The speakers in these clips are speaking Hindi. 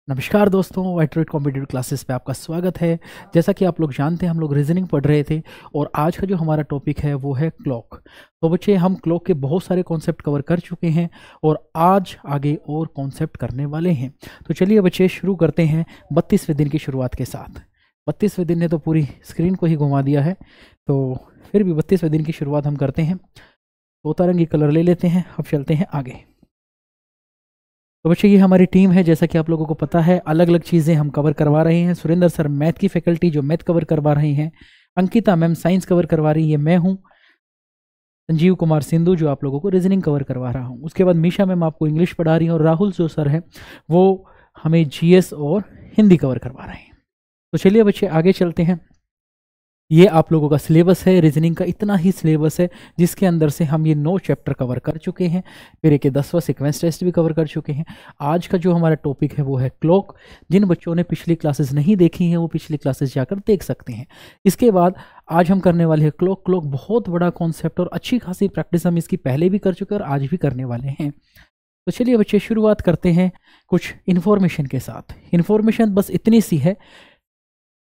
नमस्कार दोस्तों, वाइटरेट कॉम्पिटिटिव क्लासेस पे आपका स्वागत है। जैसा कि आप लोग जानते हैं, हम लोग रीजनिंग पढ़ रहे थे और आज का जो हमारा टॉपिक है वो है क्लॉक। तो बच्चे, हम क्लॉक के बहुत सारे कॉन्सेप्ट कवर कर चुके हैं और आज आगे और कॉन्सेप्ट करने वाले हैं। तो चलिए बच्चे, शुरू करते हैं 32वें दिन की शुरुआत के साथ। 32वें दिन ने तो पूरी स्क्रीन को ही घुमा दिया है, तो फिर भी 32वें दिन की शुरुआत हम करते हैं। तोता रंगी कलर ले लेते हैं। अब चलते हैं आगे। तो बच्चे, ये हमारी टीम है। जैसा कि आप लोगों को पता है, अलग अलग चीज़ें हम कवर करवा रहे हैं। सुरेंद्र सर मैथ की फैकल्टी जो मैथ कवर करवा रहे हैं, अंकिता मैम साइंस कवर करवा रही है, मैं हूँ संजीव कुमार सिंधु जो आप लोगों को रीजनिंग कवर करवा रहा हूँ। उसके बाद मीशा मैम आपको इंग्लिश पढ़ा रही हैं और राहुल जो सर है वो हमें जीएस और हिंदी कवर करवा रहे हैं। तो चलिए बच्चे, आगे चलते हैं। ये आप लोगों का सिलेबस है। रीजनिंग का इतना ही सिलेबस है जिसके अंदर से हम ये 9 चैप्टर कवर कर चुके हैं। फिर एक 10वां सीक्वेंस टेस्ट भी कवर कर चुके हैं। आज का जो हमारा टॉपिक है वो है क्लॉक। जिन बच्चों ने पिछली क्लासेस नहीं देखी हैं वो पिछली क्लासेस जाकर देख सकते हैं। इसके बाद आज हम करने वाले हैं क्लॉक। क्लॉक बहुत बड़ा कॉन्सेप्ट और अच्छी खासी प्रैक्टिस हम इसकी पहले भी कर चुके हैं और आज भी करने वाले हैं। तो चलिए बच्चे, शुरुआत करते हैं कुछ इन्फॉर्मेशन के साथ। इन्फॉर्मेशन बस इतनी सी है।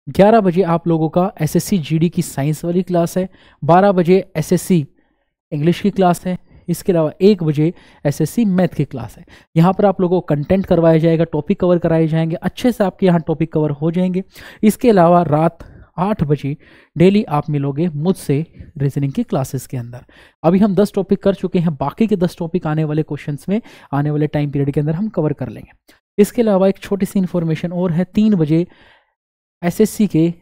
11 बजे आप लोगों का एसएससी जीडी की साइंस वाली क्लास है। 12 बजे एसएससी इंग्लिश की क्लास है। इसके अलावा 1 बजे एसएससी मैथ की क्लास है। यहाँ पर आप लोगों को कंटेंट करवाया जाएगा, टॉपिक कवर कराए जाएंगे, अच्छे से आपके यहाँ टॉपिक कवर हो जाएंगे। इसके अलावा रात 8 बजे डेली आप मिलोगे मुझसे रीजनिंग की क्लासेस के अंदर। अभी हम 10 टॉपिक कर चुके हैं, बाकी के 10 टॉपिक आने वाले क्वेश्चंस में आने वाले टाइम पीरियड के अंदर हम कवर कर लेंगे। इसके अलावा एक छोटी सी इन्फॉर्मेशन और है। 3 बजे एसएससी के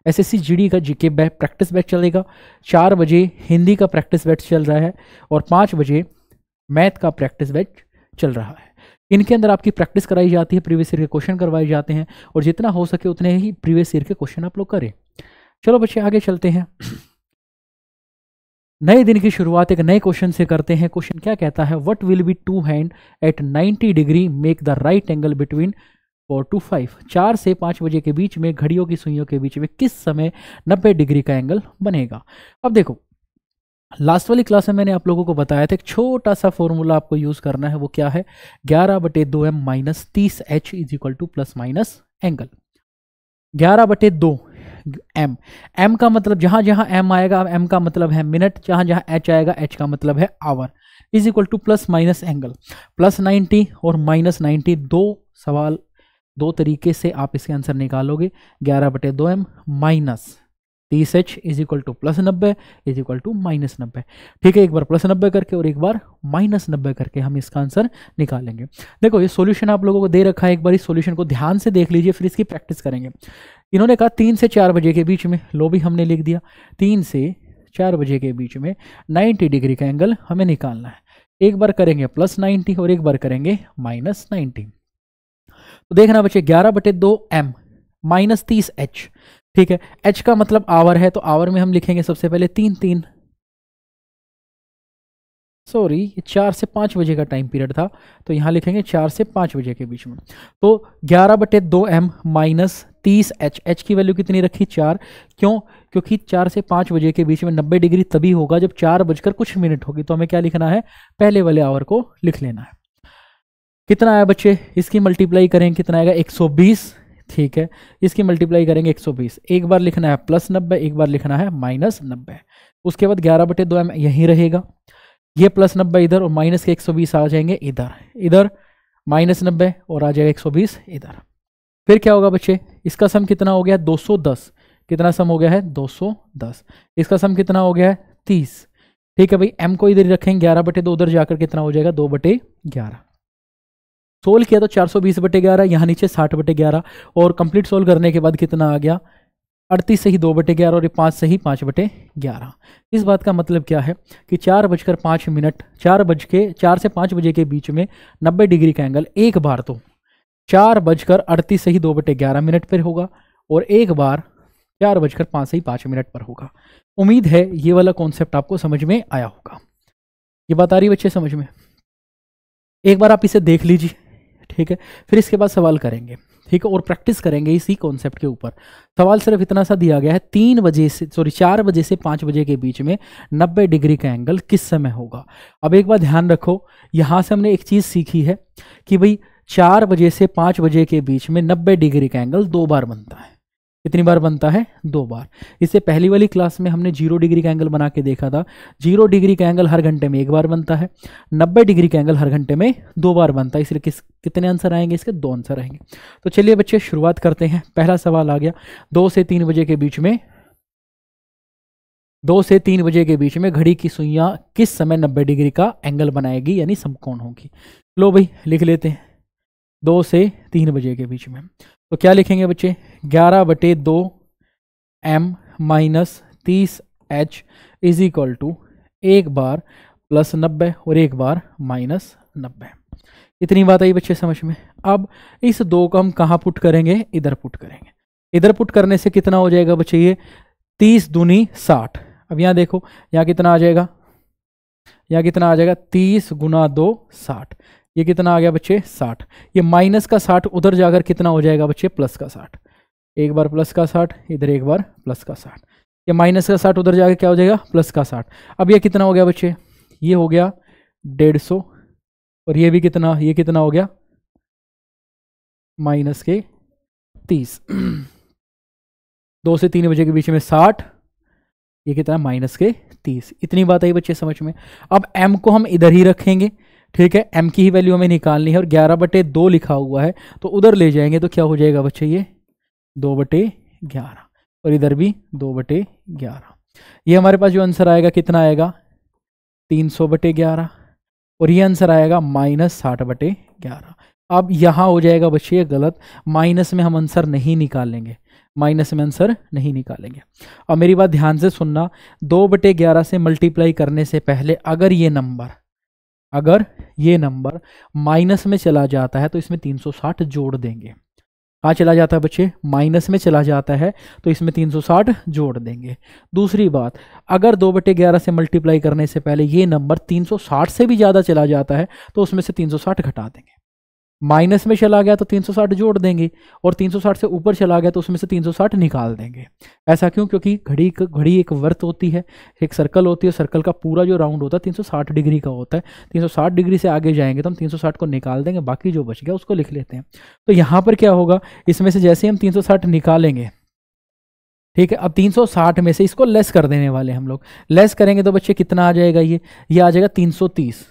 एसएससी जीडी का जीके प्रैक्टिस बैच चलेगा। 4 बजे हिंदी का प्रैक्टिस बैच चल रहा है और 5 बजे मैथ का प्रैक्टिस बैच चल रहा है। इनके अंदर आपकी प्रैक्टिस कराई जाती है, प्रीवियस ईयर के क्वेश्चन करवाए जाते हैं और जितना हो सके उतने ही प्रीवियस ईयर के क्वेश्चन आप लोग करें। चलो बच्चे, आगे चलते हैं। नए दिन की शुरुआत एक नए क्वेश्चन से करते हैं। क्वेश्चन क्या कहता है? What will be 2 hand eight 90 degree make the right angle between 4 to 5। 4 से 5 बजे के बीच में घड़ियों की सुइयों के बीच में किस समय 90 डिग्री का एंगल बनेगा? अब देखो, लास्ट वाली क्लास में मैंने आप लोगों को बताया था एक छोटा सा फॉर्मूला आपको यूज करना है। वो क्या है? 11/2m minus 30h is equal to plus minus angle. 11/2m, m का मतलब जहां जहां m आएगा, m का मतलब है मिनट, जहां जहां h आएगा h का मतलब है hour, is equal to plus minus angle. Plus 90 और माइनस 90 दो तरीके से आप इसके आंसर निकालोगे। 11/2m minus 30h is equal to plus 90 is equal to minus 90। ठीक है, एक बार प्लस 90 करके और एक बार माइनस 90 करके हम इसका आंसर निकालेंगे। देखो, ये सॉल्यूशन आप लोगों को दे रखा है, एक बार इस सॉल्यूशन को ध्यान से देख लीजिए, फिर इसकी प्रैक्टिस करेंगे। इन्होंने कहा 3 से 4 बजे के बीच में, लो भी हमने लिख दिया, 3 से 4 बजे के बीच में 90 डिग्री का एंगल हमें निकालना है। एक बार करेंगे प्लस 90 और एक बार करेंगे माइनस 90। तो देखना बच्चे, 11/2m माइनस 30h। ठीक है, h का मतलब आवर है, तो आवर में हम लिखेंगे सबसे पहले 3 सॉरी 4 से 5 बजे का टाइम पीरियड था, तो यहां लिखेंगे 4 से 5 बजे के बीच में। तो 11/2m माइनस 30h, h की वैल्यू कितनी रखी? 4। क्यों? क्योंकि 4 से 5 बजे के बीच में 90 डिग्री तभी होगा जब 4 बजकर कुछ मिनट होगी। तो हमें क्या लिखना है? पहले वाले आवर को लिख लेना है। कितना आया बच्चे? इसकी मल्टीप्लाई करेंगे, कितना आएगा? 120। ठीक है, इसकी मल्टीप्लाई करेंगे 120। एक बार लिखना है प्लस 90, एक बार लिखना है माइनस 90। उसके बाद 11/2m यहीं रहेगा, ये प्लस 90 इधर और माइनस के 120 आ जाएंगे इधर, इधर माइनस 90 और आ जाएगा 120 इधर। फिर क्या होगा बच्चे? इसका सम कितना हो गया? 210। कितना सम हो गया है? 210। इसका सम कितना हो गया है? 30। ठीक है भाई, m को इधर रखेंगे, 11/2 उधर जाकर कितना हो जाएगा? 2/11। सोल्व किया तो 420/11, यहाँ नीचे 60/11 और कंप्लीट सोल्व करने के बाद कितना आ गया? 38 से ही 2/11 और 5 से ही 5/11। इस बात का मतलब क्या है कि 4:05, 4 से 5 बजे के बीच में 90 डिग्री का एंगल एक बार तो 4:38 से ही 2/11 पर होगा और एक बार 4:05 से ही 5 पर होगा। उम्मीद है ये वाला कॉन्सेप्ट आपको समझ में आया होगा। ये बात आ रही बच्चे समझ में? एक बार आप इसे देख लीजिए, ठीक है, फिर इसके बाद सवाल करेंगे, ठीक है, और प्रैक्टिस करेंगे इसी कॉन्सेप्ट के ऊपर। सवाल सिर्फ इतना सा दिया गया है, 4 बजे से 5 बजे के बीच में 90 डिग्री का एंगल किस समय होगा। अब एक बार ध्यान रखो, यहाँ से हमने एक चीज़ सीखी है कि भाई 4 बजे से 5 बजे के बीच में 90 डिग्री का एंगल 2 बार बनता है। कितनी बार बनता है? 2 बार। इससे पहली वाली क्लास में हमने 0 डिग्री का एंगल बना के देखा था। 0 डिग्री का एंगल हर घंटे में 1 बार बनता है, 90 डिग्री का एंगल हर घंटे में 2 बार बनता है। इसलिए कितने आंसर आएंगे इसके? 2 आंसर आएंगे। तो चलिए बच्चे शुरुआत करते हैं। पहला सवाल आ गया, 2 से 3 बजे के बीच में 2 से 3 बजे के बीच में घड़ी की सुइयां किस समय 90 डिग्री का एंगल बनाएगी, यानी समकोण होगी। लो भाई लिख लेते हैं, 2 से 3 बजे के बीच में। तो क्या लिखेंगे बच्चे? 11/2 m minus 30h is equal to 1 बार प्लस 90 और 1 बार माइनस 90। इतनी बात आई बच्चे समझ में। अब इस 2 को हम कहाँ पुट करेंगे? इधर पुट करेंगे। इधर पुट करने से कितना हो जाएगा बच्चे? ये 30 दूनी 60। अब यहाँ देखो, यहाँ कितना आ जाएगा? यहाँ कितना आ जाएगा? 30 गुना 2 60। ये कितना आ गया बच्चे? 60। ये माइनस का 60 उधर जाकर कितना हो जाएगा बच्चे? प्लस का 60। एक बार प्लस का 60, इधर एक बार प्लस का 60। ये माइनस का 60 उधर जाकर क्या हो जाएगा? प्लस का 60। अब ये कितना हो गया बच्चे? ये हो गया 150। और ये भी कितना? ये कितना हो गया? माइनस के 30। 2 से 3 बजे के बीच में 60, ये कितना? माइनस के 30। इतनी बात आई बच्चे समझ में। अब m को हम इधर ही रखेंगे, ठीक है। m की ही वैल्यू हमें निकालनी है और 11/2 लिखा हुआ है तो उधर ले जाएंगे तो क्या हो जाएगा बच्चे? ये 2/11 और इधर भी 2/11। ये हमारे पास जो आंसर आएगा कितना आएगा? 300/11 और ये आंसर आएगा माइनस 60/11। अब यहाँ हो जाएगा बच्चे ये गलत, माइनस में हम आंसर नहीं निकालेंगे, माइनस में आंसर नहीं निकालेंगे। अब मेरी बात ध्यान से सुनना, 2/11 से मल्टीप्लाई करने से पहले अगर ये नंबर माइनस में चला जाता है तो इसमें 360 जोड़ देंगे। कहाँ चला जाता है बच्चे? माइनस में चला जाता है तो इसमें 360 जोड़ देंगे। दूसरी बात, अगर 2/11 से मल्टीप्लाई करने से पहले ये नंबर 360 से भी ज़्यादा चला जाता है तो उसमें से 360 घटा देंगे। माइनस में चला गया तो 360 जोड़ देंगे और 360 से ऊपर चला गया तो उसमें से 360 निकाल देंगे। ऐसा क्यों? क्योंकि घड़ी एक वर्त होती है, एक सर्कल होती है। सर्कल का पूरा जो राउंड होता है 360 डिग्री का होता है। 360 डिग्री से आगे जाएंगे तो हम 360 को निकाल देंगे, बाकी जो बच गया उसको लिख लेते हैं। तो यहाँ पर क्या होगा, इसमें से जैसे हम 360 निकालेंगे, ठीक है। अब 360 में से इसको लेस कर देने वाले हम लोग। लेस करेंगे तो बच्चे कितना आ जाएगा? ये आ जाएगा 330।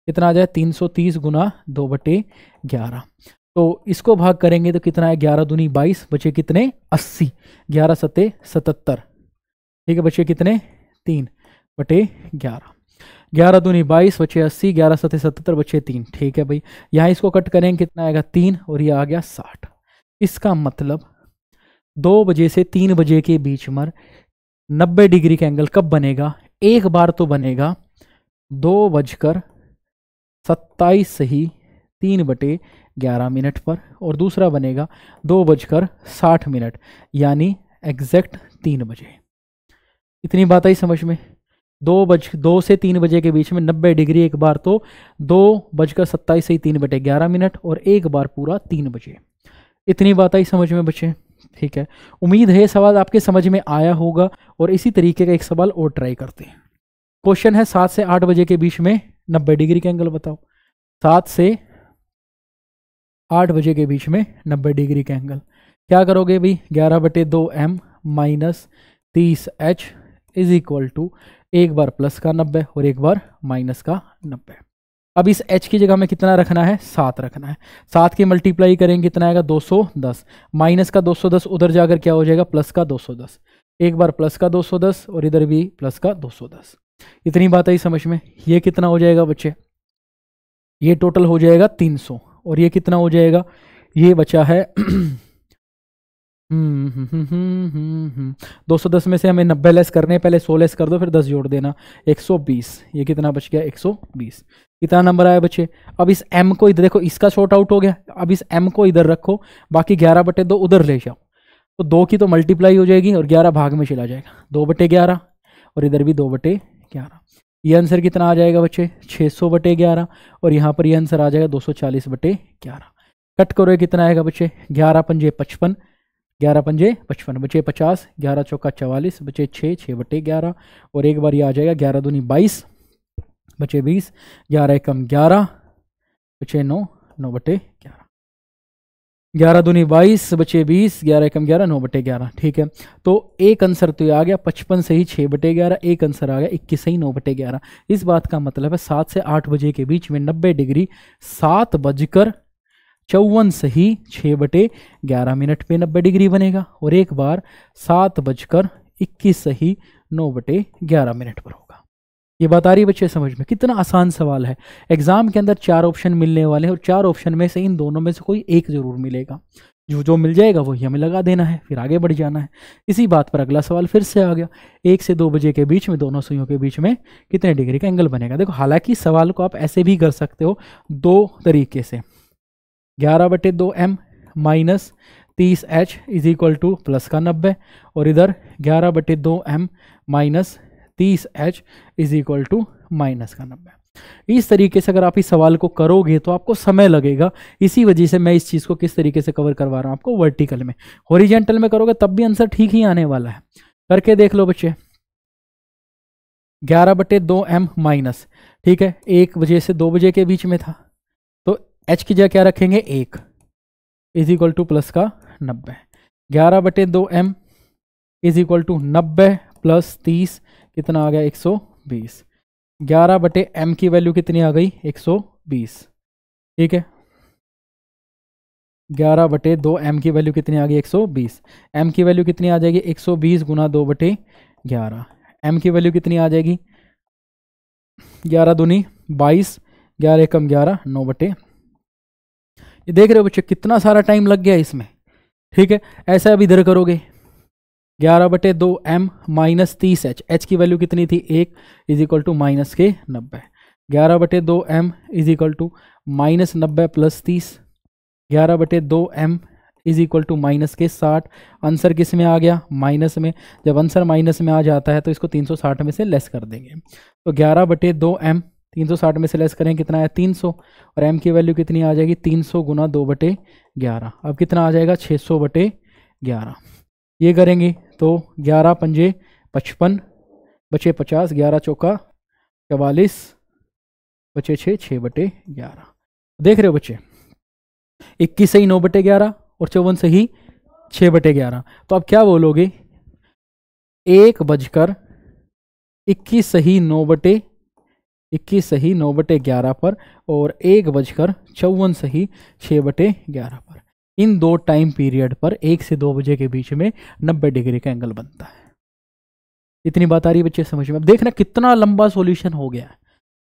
कितना आ जाए? 330 गुना 2/11। तो इसको भाग करेंगे तो कितना है? 11 दूनी 22, बचे कितने? 80। 11 सत्ते 77, ठीक है। बचे कितने? 3/11। 11 दूनी 22, बचे 80। 11 सत्ते 77, बचे 3, ठीक है भाई। यहाँ इसको कट करेंगे, कितना आएगा? 3 और ये आ गया 60। इसका मतलब 2 बजे से 3 बजे के बीच में 90 डिग्री का एंगल कब बनेगा? एक बार तो बनेगा 2:27 सही 3/11 पर, और दूसरा बनेगा 2:60 यानी एग्जैक्ट 3 बजे। इतनी बात आई समझ में। 2 से 3 बजे के बीच में 90 डिग्री एक बार तो 2:27 सही 3/11 और एक बार पूरा 3 बजे। इतनी बात आई समझ में बच्चे, ठीक है। उम्मीद है सवाल आपके समझ में आया होगा। और इसी तरीके का एक सवाल और ट्राई करते हैं। क्वेश्चन है 7 से 8 बजे के बीच में 90 डिग्री का एंगल बताओ। 7 से 8 बजे के बीच में 90 डिग्री का एंगल क्या करोगे भाई? 11/2 m minus 30h is equal to एक बार प्लस का 90 और एक बार माइनस का 90। अब इस h की जगह में कितना रखना है? 7 रखना है। 7 की मल्टीप्लाई करेंगे कितना आएगा? 210। माइनस का 210 उधर जाकर क्या हो जाएगा? प्लस का 210। एक बार प्लस का 210 और इधर भी प्लस का 210। इतनी बात आई समझ में। ये कितना हो जाएगा बच्चे? ये टोटल हो जाएगा 300 और ये कितना हो जाएगा? ये बचा है 210 में से हमें 90 लेस करने, पहले 100 लेस कर दो फिर 10 जोड़ देना, 120। ये कितना बच गया? 120। कितना नंबर आया बच्चे? अब इस m को इधर देखो, इसका शॉर्ट आउट हो गया। अब इस m को इधर रखो, बाकी 11/2 उधर ले जाओ तो 2 की तो मल्टीप्लाई हो जाएगी और 11 भाग में चला जाएगा, 2/11 और इधर भी 2/11। ये आंसर कितना आ जाएगा बच्चे? 600/11 और यहाँ पर ये आंसर आ जाएगा 240/11। कट करो, ये कितना आएगा बच्चे? 11 पंजे 55, 11 पंजे 55, बचे 50, 11 चौका 44, बचे 6, 6/11 और एक बार ये आ जाएगा 11 दूनी 22, बचे 20, 11 एकम 11, बचे 9, 9/11। 11 दूनी 22 बचे 20, 11 एकम 11, 9/11। ठीक है, तो एक आंसर तो ये आ गया 55 सही 6/11, एक आंसर आ गया 21 सही 9/11। इस बात का मतलब है 7 से 8 बजे के बीच में 90 डिग्री 7:54 सही 6/11 मिनट पे 90 डिग्री बनेगा, और एक बार 7:21 सही 9/11 मिनट पर होगा। ये बात आ रही है बच्चे समझ में? कितना आसान सवाल है। एग्जाम के अंदर 4 ऑप्शन मिलने वाले हैं, और 4 ऑप्शन में से इन दोनों में से कोई एक जरूर मिलेगा। जो मिल जाएगा वही हमें लगा देना है, फिर आगे बढ़ जाना है। इसी बात पर अगला सवाल फिर से आ गया, 1 से 2 बजे के बीच में दोनों सुइयों के बीच में कितने डिग्री का एंगल बनेगा। देखो, हालांकि सवाल को आप ऐसे भी कर सकते हो 2 तरीके से, 11/2m minus 30h is equal to plus का 90, और इधर 11/2m minus 30h is equal to minus का 90। इस तरीके से अगर आप इस सवाल को करोगे तो आपको समय लगेगा। इसी वजह से मैं इस चीज़ को किस तरीके से कवर करवा रहा हूँ आपको, वर्टिकल में। हॉरिजेंटल में करोगे तब भी आंसर ठीक ही आने वाला है। करके देख लो बच्चे, 11/2m माइनस, ठीक है, 1 बजे से 2 बजे के बीच में था, तो h की जगह क्या रखेंगे 1 इज इक्वल टू प्लस का 90। 11/2m is equal to 90 plus 30 कितना आ गया 120। 11/m की वैल्यू कितनी आ गई 120। ठीक है, 11/2m की वैल्यू कितनी आ गई 120। m की वैल्यू कितनी आ जाएगी 120 गुना 2/11। m की वैल्यू कितनी आ जाएगी 11 दूनी 22, 11 एकम 11, 9/। ये देख रहे हो बच्चे कितना सारा टाइम लग गया इसमें। ठीक है, ऐसा अब इधर करोगे, 11/2m माइनस 30h, h की वैल्यू कितनी थी 1 इज इक्वल टू माइनस के 90। 11/2m is equal to minus 90 plus 30, 11/2m is equal to minus के 60। आंसर किस में आ गया माइनस में। जब आंसर माइनस में आ जाता है तो इसको 360 में से लेस कर देंगे, तो 11/2m 360 में से लेस करें कितना है 300, और m की वैल्यू कितनी आ जाएगी 300 गुना 2/11। अब कितना आ जाएगा 600/11। ये करेंगे तो 11 पंजे 55 बचे 50, 11 चौका 44 बचे 6/11। देख रहे हो बच्चे, 21 सही 9/11 और 54 सही 6/11। तो अब क्या बोलोगे 1:21 सही 9/11 पर, और 1:54 सही 6/11 पर। इन 2 टाइम पीरियड पर 1 से 2 बजे के बीच में 90 डिग्री का एंगल बनता है। इतनी बात आ रही है बच्चे समझ में? अब देखना कितना लंबा सॉल्यूशन हो गया है,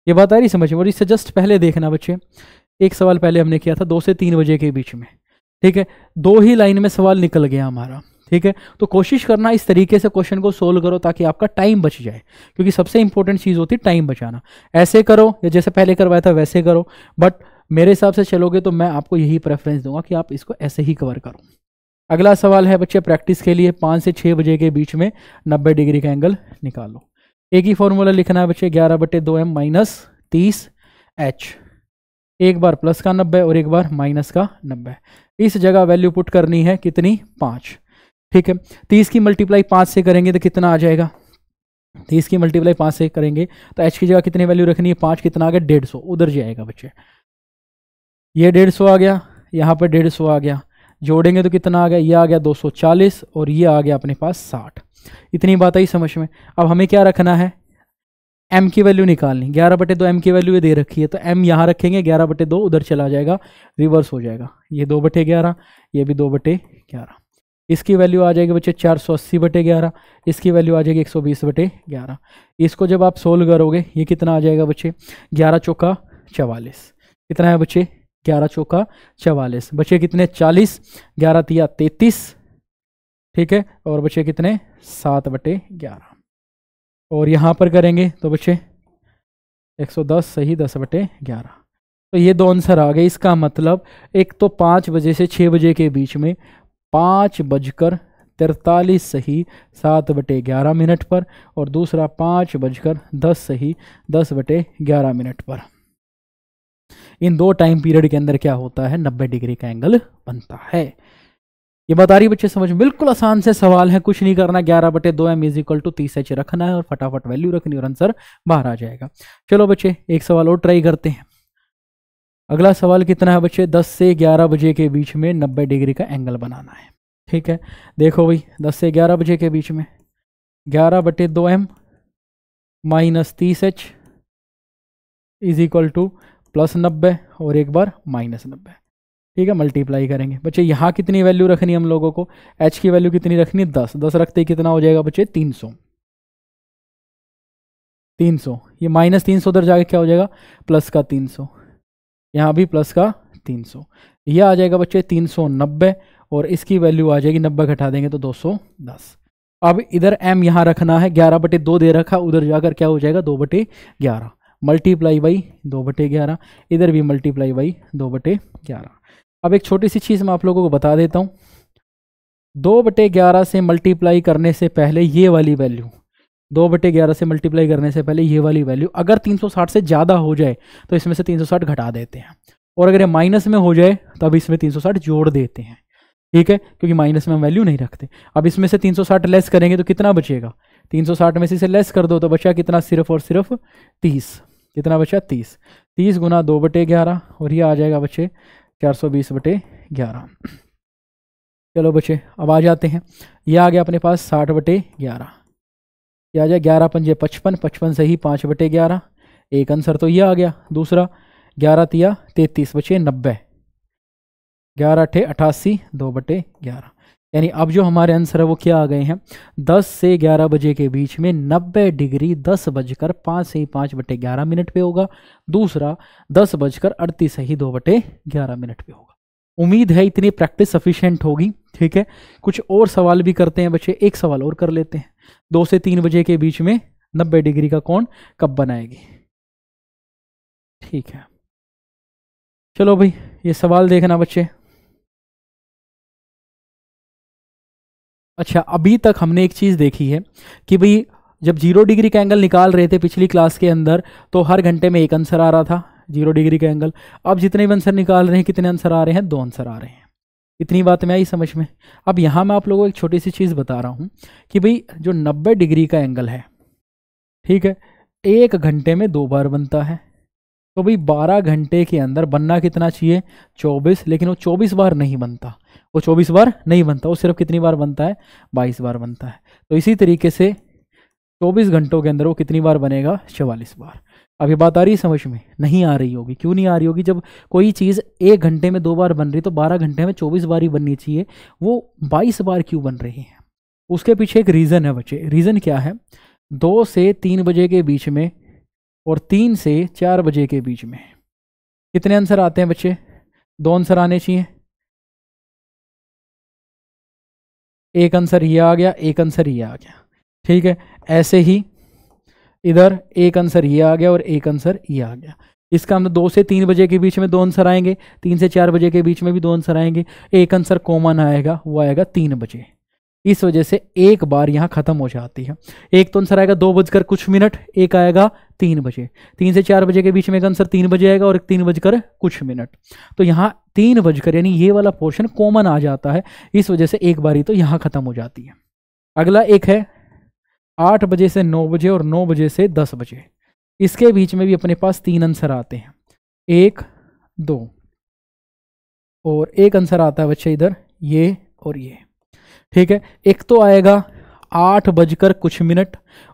ये बात आ रही समझ में? और इससे जस्ट पहले देखना बच्चे, एक सवाल पहले हमने किया था 2 से 3 बजे के बीच में। ठीक है, 2 ही लाइन में सवाल निकल गया हमारा। ठीक है, तो कोशिश करना इस तरीके से क्वेश्चन को सोल्व करो ताकि आपका टाइम बच जाए, क्योंकि सबसे इंपॉर्टेंट चीज़ होती है टाइम बचाना। ऐसे करो या जैसे पहले करवाया था वैसे करो, बट मेरे हिसाब से चलोगे तो मैं आपको यही प्रेफरेंस दूंगा कि आप इसको ऐसे ही कवर करो। अगला सवाल है बच्चे प्रैक्टिस के लिए, 5 से 6 बजे के बीच में 90 डिग्री का एंगल निकालो। एक ही फॉर्मूला लिखना है बच्चे, 11/2m माइनस 30h, एक बार प्लस का 90 और एक बार माइनस का 90। इस जगह वैल्यू पुट करनी है कितनी 5। ठीक है, 30 की मल्टीप्लाई 5 से करेंगे तो कितना आ जाएगा, 30 की मल्टीप्लाई 5 से करेंगे तो h की जगह कितनी वैल्यू रखनी है 5, कितना आ गया 150, उधर जाएगा बच्चे। ये 150 आ गया, यहाँ पर 150 आ गया, जोड़ेंगे तो कितना आ गया, ये आ गया 240 और ये आ गया अपने पास 60। इतनी बात आई समझ में? अब हमें क्या रखना है, m की वैल्यू निकालनी। 11/2m की वैल्यू ये दे रखी है तो m यहाँ रखेंगे, 11/2 उधर चला जाएगा, रिवर्स हो जाएगा, ये 2/11, ये भी 2/11। इसकी वैल्यू आ जाएगी बच्चे 480/11, इसकी वैल्यू आ जाएगी 120/11। इसको जब आप सोल्व करोगे ये कितना आ जाएगा बच्चे, 11 चौका 44। कितना है बच्चे 11 चौका 44, बचे कितने 40, 11 तिया 33। ठीक है, और बचे कितने 7/11। और यहाँ पर करेंगे तो बच्चे 110 सही 10/11। तो ये 2 आंसर आ गए। इसका मतलब एक तो 5 बजे से 6 बजे के बीच में 5:43 सही 7/11 मिनट पर, और दूसरा 5:10 सही 10/11 मिनट पर। इन 2 टाइम पीरियड के अंदर क्या होता है 90 डिग्री का एंगल बनता है। ये बता रही बच्चे समझ, बिल्कुल आसान से सवाल है, कुछ नहीं करना। 11/2m is equal to 30h रखना है और फटाफट वैल्यू रखनी और आंसर बाहर आ जाएगा। चलो बच्चे एक सवाल और ट्राई करते हैं। अगला सवाल कितना है बच्चे, 10 से 11 बजे के बीच में 90 डिग्री का एंगल बनाना है। ठीक है, देखो भाई 10 से 11 बजे के बीच में 11/2m minus 30h is equal to +90 और एक बार -90। ठीक है, मल्टीप्लाई करेंगे बच्चे। यहाँ कितनी वैल्यू रखनी है हम लोगों को, h की वैल्यू कितनी रखनी है 10, 10 रखते ही कितना हो जाएगा बच्चे 300। ये -300 उधर जाके क्या हो जाएगा प्लस का 300, यहाँ भी प्लस का 300, ये आ जाएगा बच्चे 390 और इसकी वैल्यू आ जाएगी 90 घटा देंगे तो 210। अब इधर m यहाँ रखना है, 11/2 दे रखा, उधर जाकर क्या हो जाएगा 2/11 मल्टीप्लाई बाई 2/11, इधर भी मल्टीप्लाई बाई 2/11। अब एक छोटी सी चीज़ मैं आप लोगों को बता देता हूँ, 2/11 से मल्टीप्लाई करने से पहले ये वाली वैल्यू, 2/11 से मल्टीप्लाई करने से पहले ये वाली वैल्यू अगर 360 से ज़्यादा हो जाए तो इसमें से 360 घटा देते हैं, और अगर ये माइनस में हो जाए तब इसमें 360 जोड़ देते हैं। ठीक है, क्योंकि माइनस में हम वैल्यू नहीं रखते। अब इसमें से 360 लेस करेंगे तो कितना बचेगा, 360 में से इसे लेस कर दो तो बचा कितना, सिर्फ और सिर्फ 30। कितना बचा 30, 30 गुना 2/11 और ये आ जाएगा बच्चे 420/11। चलो बच्चे अब आ जाते हैं, ये आ गया अपने पास 60/11, ये आ जाए 11 पंजे 55, 55 से ही 5/11, एक आंसर तो ये आ गया। दूसरा 11 तिया 33 बचे 90, 11 अठे 88, 2/11। यानी अब जो हमारे आंसर है वो क्या आ गए हैं, 10 से 11 बजे के बीच में 90 डिग्री 10:05 से ही 5/11 पे होगा। दूसरा 10:38 से ही 2/11 पे होगा। उम्मीद है इतनी प्रैक्टिस सफिशिएंट होगी। ठीक है, कुछ और सवाल भी करते हैं बच्चे, एक सवाल और कर लेते हैं। 2 से 3 बजे के बीच में 90 डिग्री का कोण कब बनाएगी। ठीक है, चलो भाई ये सवाल देखना बच्चे। अच्छा, अभी तक हमने एक चीज़ देखी है कि भाई जब 0 डिग्री का एंगल निकाल रहे थे पिछली क्लास के अंदर तो हर घंटे में एक आंसर आ रहा था 0 डिग्री का एंगल। अब जितने भी आंसर निकाल रहे हैं कितने आंसर आ रहे हैं, 2 आंसर आ रहे हैं। इतनी बात में आई समझ में। अब यहाँ मैं आप लोगों को एक छोटी सी चीज़ बता रहा हूँ कि भाई जो 90 डिग्री का एंगल है, ठीक है, 1 घंटे में 2 बार बनता है। तो भाई 12 घंटे के अंदर बनना कितना चाहिए 24, लेकिन वो 24 बार नहीं बनता, वो 24 बार नहीं बनता, वो सिर्फ कितनी बार बनता है 22 बार बनता है। तो इसी तरीके से 24 घंटों के अंदर वो कितनी बार बनेगा 44 बार। अब ये बात आ रही है समझ में, नहीं आ रही होगी, क्यों नहीं आ रही होगी, जब कोई चीज़ 1 घंटे में 2 बार बन रही तो 12 घंटे में 24 बार ही बननी चाहिए, वो 22 बार क्यों बन रही है। उसके पीछे एक रीज़न है बच्चे। रीज़न क्या है, 2 से 3 बजे के बीच में और 3 से 4 बजे के बीच में कितने आंसर आते हैं बच्चे, 2 आंसर आने चाहिए। एक आंसर ये आ गया, एक आंसर ये आ गया। ठीक है, ऐसे ही इधर एक आंसर ये आ गया और एक आंसर ये आ गया। इसका मतलब 2 से 3 बजे के बीच में 2 आंसर आएंगे, 3 से 4 बजे के बीच में भी 2 आंसर आएंगे, एक आंसर कॉमन आएगा, वो आएगा 3 बजे। इस वजह से एक बार यहाँ खत्म हो जाती है। एक तो आंसर आएगा 2:कुछ, एक आएगा 3 बजे। 3 से 4 बजे के बीच में एक आंसर 3 बजे आएगा और 3:कुछ। तो यहाँ 3 यानी ये वाला पोर्शन कॉमन आ जाता है, इस वजह से एक बारी तो यहाँ खत्म हो जाती है। अगला एक है 8 बजे से 9 बजे और 9 बजे से 10 बजे, इसके बीच में भी अपने पास 3 आंसर आते हैं, 1, 2 और एक आंसर आता है बच्चे इधर ये और ये। ठीक है, एक तो आएगा 8:कुछ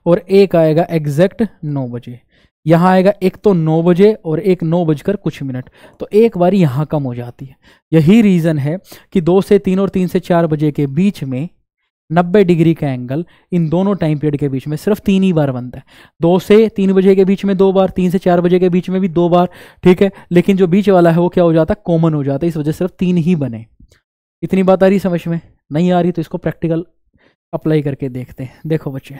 और एक आएगा एग्जैक्ट 9 बजे। यहाँ आएगा एक तो 9 बजे और एक 9:कुछ, तो एक बारी यहाँ कम हो जाती है। यही रीज़न है कि 2 से 3 और 3 से 4 बजे के बीच में 90 डिग्री का एंगल इन दोनों टाइम पीरियड के बीच में सिर्फ 3 ही बार बनता है। 2 से 3 बजे के बीच में 2 बार, 3 से 4 बजे के बीच में भी 2 बार। ठीक है, लेकिन जो बीच वाला है वो क्या हो जाता है, कॉमन हो जाता है, इस वजह से सिर्फ 3 ही बने। इतनी बात आ रही समझ में, नहीं आ रही तो इसको प्रैक्टिकल अप्लाई करके देखते हैं। देखो बच्चे,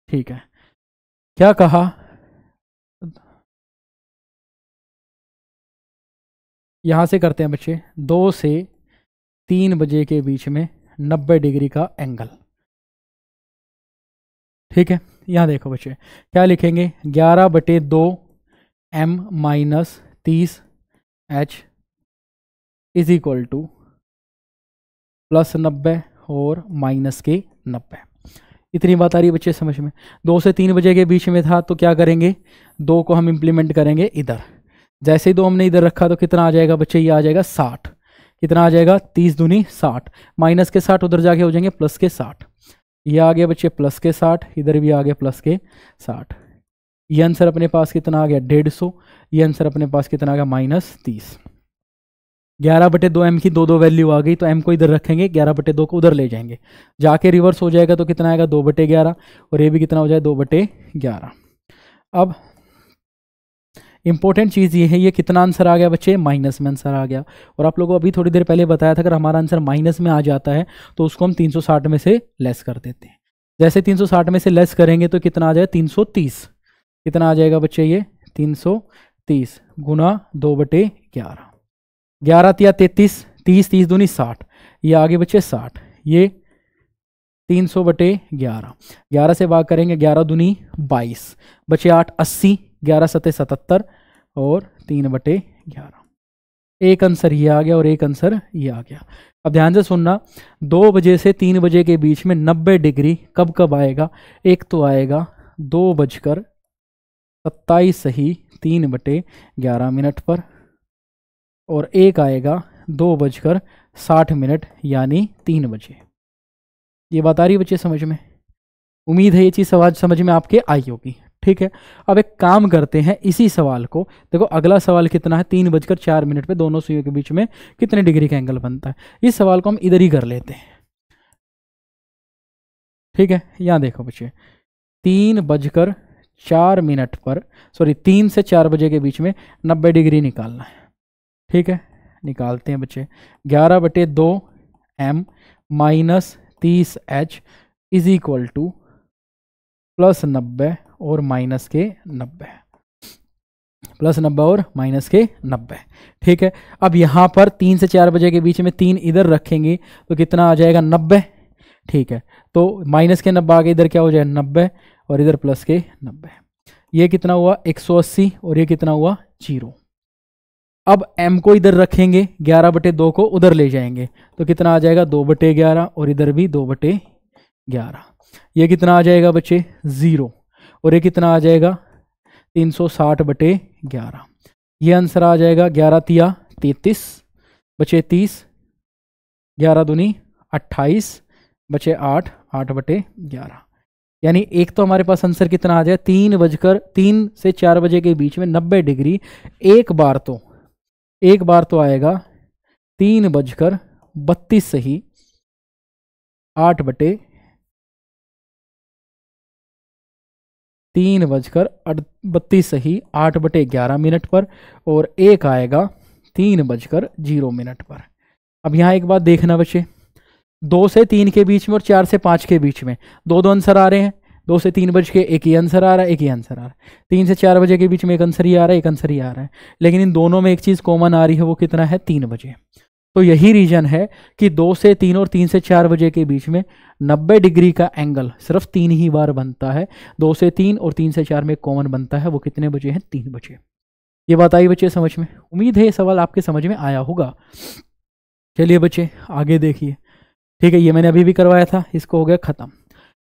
ठीक है, क्या कहा, यहां से करते हैं बच्चे, 2 से 3 बजे के बीच में 90 डिग्री का एंगल। ठीक है, यहां देखो बच्चे क्या लिखेंगे, 11/2 m minus 30 h is equal to +90 और -90। इतनी बात आ रही है बच्चे समझ में। 2 से 3 बजे के बीच में था तो क्या करेंगे, 2 को हम इम्प्लीमेंट करेंगे इधर। जैसे ही 2 हमने इधर रखा तो कितना आ जाएगा बच्चे, ये आ जाएगा 60। कितना आ जाएगा, 30 दूनी 60, माइनस के 60 उधर जाके हो जाएंगे प्लस के 60। ये आ गया बच्चे प्लस के 60, इधर भी आ गया प्लस के 60। ये आंसर अपने पास कितना आ गया 150। ये आंसर अपने पास कितना आ गया -30। 11/2 m की 2 वैल्यू आ गई तो m को इधर रखेंगे, 11/2 को उधर ले जाएंगे, जाके रिवर्स हो जाएगा तो कितना आएगा 2/11, और ये भी कितना हो जाए 2/11। अब इंपॉर्टेंट चीज़ ये है, ये कितना आंसर आ गया बच्चे, माइनस में आंसर आ गया। और आप लोगों को अभी थोड़ी देर पहले बताया था अगर हमारा आंसर माइनस में आ जाता है तो उसको हम 360 में से लेस कर देते हैं। जैसे 360 में से लेस करेंगे तो कितना आ जाए 330। कितना आ जाएगा बच्चे, ये 330 गुना 2/11। 11 या 33, 30 30 दूनी 60, ये आगे बच्चे 60। ये 300/11, 11 से भाग करेंगे 11 दूनी 22, बचे 8 80, 11 सत्ते 77 और 3/11। एक आंसर ये आ गया और एक आंसर ये आ गया। अब ध्यान से सुनना, 2 बजे से 3 बजे के बीच में 90 डिग्री कब कब आएगा, एक तो आएगा 2:27 सही 3/11 पर, और एक आएगा 2:60 यानी 3 बजे। ये बात आ रही है बच्चे समझ में। उम्मीद है ये चीज़ सवाल समझ में आपके आई होगी। ठीक है, अब एक काम करते हैं, इसी सवाल को देखो, अगला सवाल कितना है 3:04 पे दोनों सुइयों के बीच में कितने डिग्री का एंगल बनता है। इस सवाल को हम इधर ही कर लेते हैं। ठीक है, यहाँ देखो बच्चे, 3:04 पर, सॉरी 3 से 4 बजे के बीच में 90 डिग्री निकालना है। ठीक है, निकालते हैं बच्चे। 11/2 m -30 h is equal to +90 और -90, +90 और -90। ठीक है, अब यहाँ पर 3 से 4 बजे के बीच में 3 इधर रखेंगे तो कितना आ जाएगा 90। ठीक है, तो -90 आगे इधर क्या हो जाएगा 90 और इधर +90। ये कितना हुआ 180 और ये कितना हुआ 0। अब m को इधर रखेंगे, 11/2 को उधर ले जाएंगे तो कितना आ जाएगा 2/11 और इधर भी 2/11। ये कितना आ जाएगा बच्चे 0 और ये कितना आ जाएगा 360/11। ये आंसर आ जाएगा 11 तिया 33, बचे 30, 11 दूनी 28, बचे 8, 8/11। यानी एक तो हमारे पास आंसर कितना आ जाए 3 से 4 बजे के बीच में 90 डिग्री। एक बार तो आएगा 3:32 सही 3:32 सही 8/11 पर, और एक आएगा 3:0 पर। अब यहाँ एक बात देखना बच्चे, 2 से 3 के बीच में और 4 से 5 के बीच में दो आंसर आ रहे हैं। 2 से 3 बज के एक ही आंसर आ रहा है, एक ही आंसर आ रहा है। 3 से 4 बजे के बीच में एक आंसर ही आ रहा है, एक आंसर ही आ रहा है। लेकिन इन दोनों में एक चीज़ कॉमन आ रही है, वो कितना है 3 बजे। तो यही रीजन है कि 2 से 3 और 3 से 4 बजे के बीच में 90 डिग्री का एंगल सिर्फ 3 ही बार बनता है। 2 से 3 और 3 से 4 में कॉमन बनता है, वो कितने बजे हैं 3 बजे। ये बात आई बच्चे समझ में। उम्मीद है ये सवाल आपके समझ में आया होगा। चलिए बच्चे आगे देखिए। ठीक है, ये मैंने अभी भी करवाया था, इसको हो गया ख़त्म।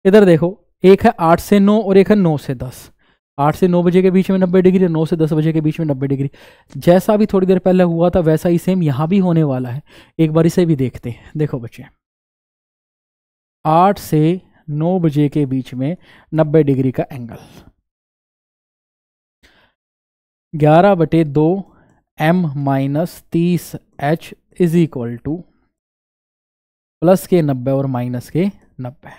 इधर देखो, एक है 8 से 9 और एक है 9 से 10। 8 से 9 बजे के बीच में 90 डिग्री, 9 से 10 बजे के बीच में 90 डिग्री। जैसा भी थोड़ी देर पहले हुआ था वैसा ही सेम यहाँ भी होने वाला है। एक बार इसे भी देखते हैं। देखो बच्चे, 8 से 9 बजे के बीच में 90 डिग्री का angle, 11/2 m -30 h is equal to +90 और -90।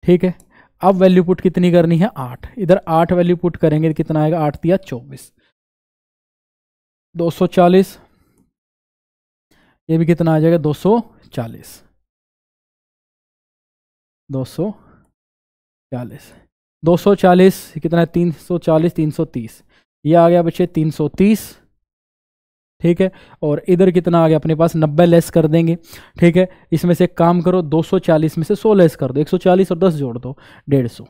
ठीक है, अब वैल्यू पुट कितनी करनी है 8। इधर 8 वैल्यू पुट करेंगे तो कितना आएगा 8 तिया 24, 240। ये भी कितना आ जाएगा 240, 240 कितना है 340, 330। ये आ गया बच्चे 330। ठीक है, और इधर कितना आ गया अपने पास 90 लेस कर देंगे। ठीक है, इसमें से काम करो 240 में से 100 लेस कर दो, 140 और 10 जोड़ दो 150।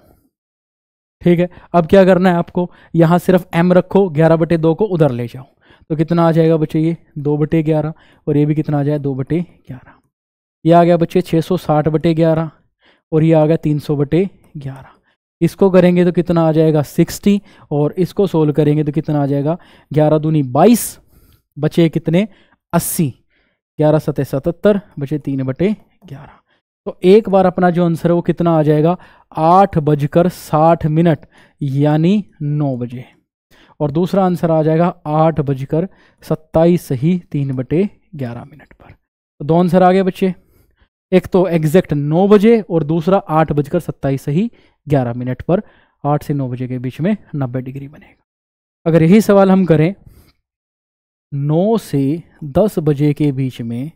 ठीक है, अब क्या करना है आपको, यहाँ सिर्फ m रखो, 11/2 को उधर ले जाओ तो कितना आ जाएगा बच्चे ये 2/11, और ये भी कितना आ जाए 2/11। ये आ गया बच्चे 660/11 और ये आ गया 300/11। 11। इसको करेंगे तो कितना आ जाएगा 60, और इसको सोल्व करेंगे तो कितना आ जाएगा 11 दूनी 22, बचे कितने 80, 11 सतह 77, बचे 3/11। तो एक बार अपना जो आंसर है वो कितना आ जाएगा 8:60 यानी 9 बजे, और दूसरा आंसर आ जाएगा 8:27 सही 3/11 पर। तो दो आंसर आ गए बच्चे, एक तो एग्जैक्ट 9 बजे और दूसरा 8:27 सही 11 पर। 8 से 9 बजे के बीच में 90 डिग्री बनेगा। अगर यही सवाल हम करें 9 से 10 बजे के बीच में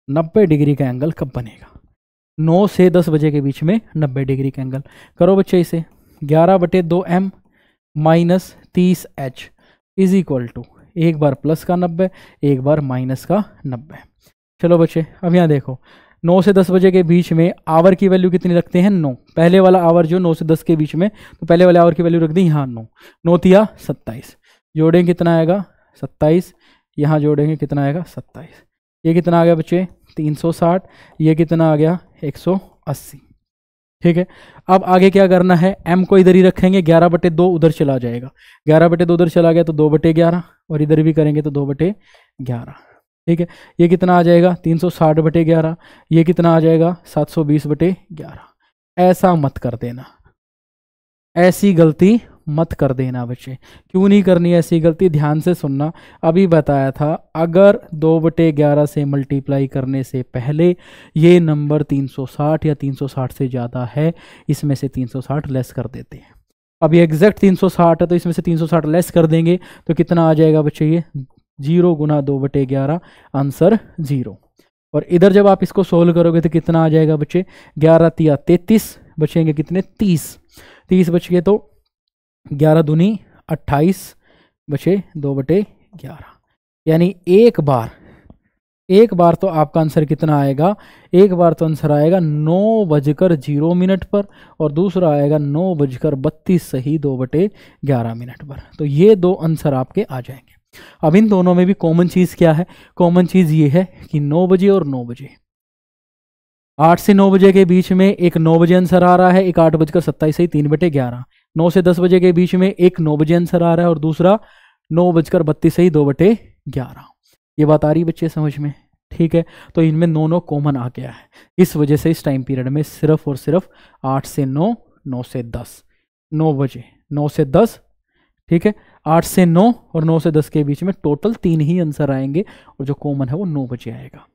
90 डिग्री का एंगल कब बनेगा? 9 से 10 बजे के बीच में 90 डिग्री का एंगल। करो बच्चे इसे, 11/2m minus 30h is equal to, एक बार प्लस का 90, एक बार माइनस का 90। चलो बच्चे अब यहाँ देखो, 9 से 10 बजे के बीच में आवर की वैल्यू कितनी रखते हैं 9, पहले वाला आवर जो 9 से 10 के बीच में, तो पहले वाले आवर की वैल्यू रख दी यहाँ 9, 9 तिया 27, जोड़ेंगे कितना आएगा 27, यहाँ जोड़ेंगे कितना आएगा 27, ये कितना आ गया बच्चे 360, ये कितना आ गया 180। ठीक है, अब आगे क्या करना है, m को इधर ही रखेंगे, 11/2 उधर चला जाएगा, 11/2 उधर चला गया तो 2/11, और इधर भी करेंगे तो 2/11। ठीक है, ये कितना आ जाएगा 360/11, ये कितना आ जाएगा 720/11। ऐसा मत कर देना, ऐसी गलती मत कर देना बच्चे। क्यों नहीं करनी ऐसी गलती, ध्यान से सुनना। अभी बताया था अगर 2/11 से मल्टीप्लाई करने से पहले ये नंबर 360 या 360 से ज़्यादा है, इसमें से 360 लेस कर देते हैं। अब ये एग्जैक्ट 360 है तो इसमें से 360 लेस कर देंगे तो कितना आ जाएगा बच्चे, ये 0 गुना 2/11, आंसर 0। और इधर जब आप इसको सोल्व करोगे तो कितना आ जाएगा बच्चे, 11 तिया 33, बचेंगे कितने 30, 30 बच गए तो 11 दूनी 28, बचे 2/11। यानी एक बार तो आपका आंसर कितना आएगा, एक बार तो आंसर आएगा 9:0 पर, और दूसरा आएगा 9:32 सही 2/11 पर। तो ये दो आंसर आपके आ जाएंगे। अब इन दोनों में भी कॉमन चीज़ क्या है, कॉमन चीज़ ये है कि 9 बजे और 9 बजे, 8 से 9 बजे के बीच में एक 9 बजे आंसर आ रहा है, एक 8:27 सही 3/11। 9 से 10 बजे के बीच में एक 9 बजे आंसर आ रहा है और दूसरा 9:32 सही 2/11। ये बात आ रही बच्चे समझ में? ठीक है, तो इनमें 9 कॉमन आ गया है, इस वजह से इस टाइम पीरियड में सिर्फ और सिर्फ 8 से 9, 9 से 10, 9 बजे, 9 से 10, ठीक है, 8 से 9 और 9 से 10 के बीच में टोटल 3 ही आंसर आएंगे, और जो कॉमन है वो 9 बजे आएगा।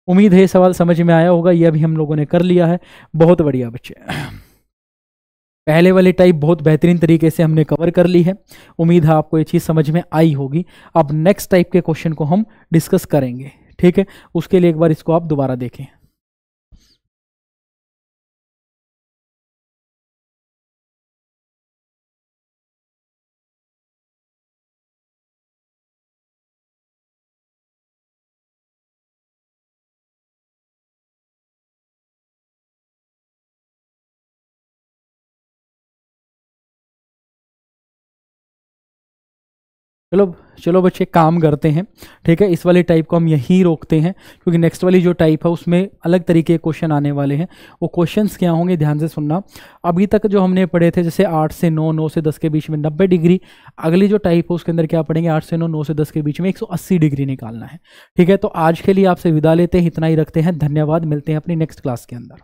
उम्मीद है सवाल समझ में आया होगा, ये भी हम लोगों ने कर लिया है। बहुत बढ़िया बच्चे, पहले वाली टाइप बहुत बेहतरीन तरीके से हमने कवर कर ली है। उम्मीद है आपको ये चीज़ समझ में आई होगी। अब नेक्स्ट टाइप के क्वेश्चन को हम डिस्कस करेंगे, ठीक है, उसके लिए एक बार इसको आप दोबारा देखें। चलो चलो बच्चे काम करते हैं, ठीक है, इस वाली टाइप को हम यहीं रोकते हैं, क्योंकि नेक्स्ट वाली जो टाइप है उसमें अलग तरीके के क्वेश्चन आने वाले हैं। वो क्वेश्चंस क्या होंगे ध्यान से सुनना। अभी तक जो हमने पढ़े थे जैसे 8 से 9, 9 से 10 के बीच में 90 डिग्री, अगली जो टाइप है उसके अंदर क्या पढ़ेंगे, 8 से 9, 9 से 10 के बीच में 180 डिग्री निकालना है। ठीक है, तो आज के लिए आपसे विदा लेते हैं, इतना ही रखते हैं। धन्यवाद, मिलते हैं अपनी नेक्स्ट क्लास के अंदर।